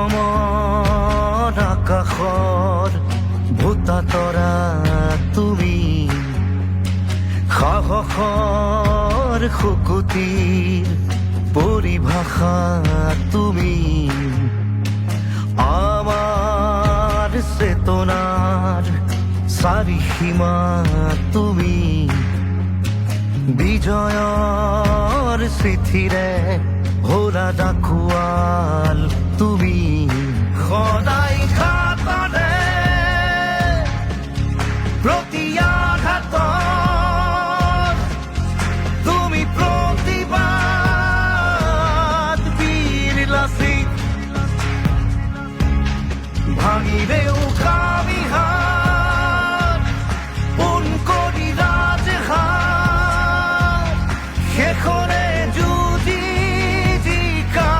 অসমৰ আকাশৰ ভূতা তৰা তুমি, সাহসৰ শুকুতিৰ পৰিভাষা তুমি, আমাৰ চেতনাৰ চাৰিসীমা তুমি, বিজয়ৰ চিঠিৰে ভৰা ডাকুৱাল তুমি, সদায় ঘাটৰে প্ৰতি আঘাতত তুমি প্ৰতিবাদ, বীৰ লাচিত ভাঙিলে উশাহ-বিহাত, পোন কৰি ৰাজহাত, শেষৰে যুঁজি জিকা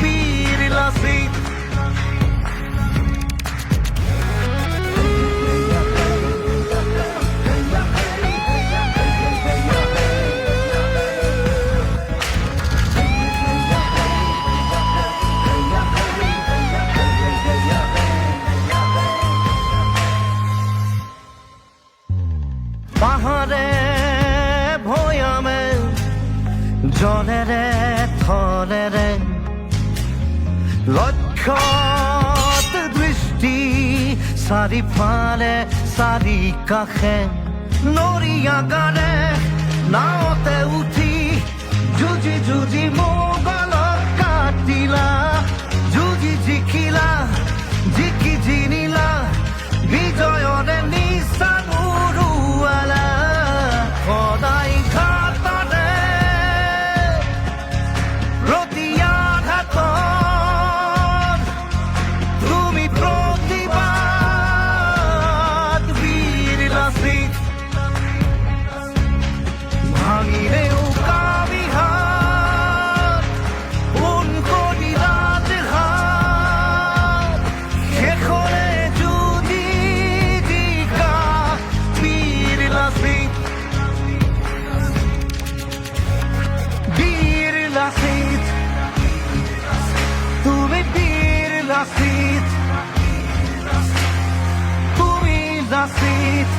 বীৰ লাচিত। পাহাৰে ভৈয়ামে জলেৰে থলেৰে লক্ষ্যত দৃষ্টি, চাৰিফালে চাৰি কাষে নৰিয়াগাৰে নাৱতে উঠি যুঁজি যুঁজি মোগলক কাটিলা, যুঁজি জিকিলা, জিকি জিনিলা, বিজয়ৰে নিশান উৰুৱালা, সদায় ঘাটৰে প্ৰতি আঘাতত তুমি প্ৰতিবাদ, বীৰ লাচিত ভাঙিলে উশাহ-বিহাত, পোন কৰি ৰাজহাত, শেষৰে যুঁজি জিকা বীৰ লাচিত। বীৰ লাচিত তুমি, বীৰ লাচিত তুমি, লাচিত।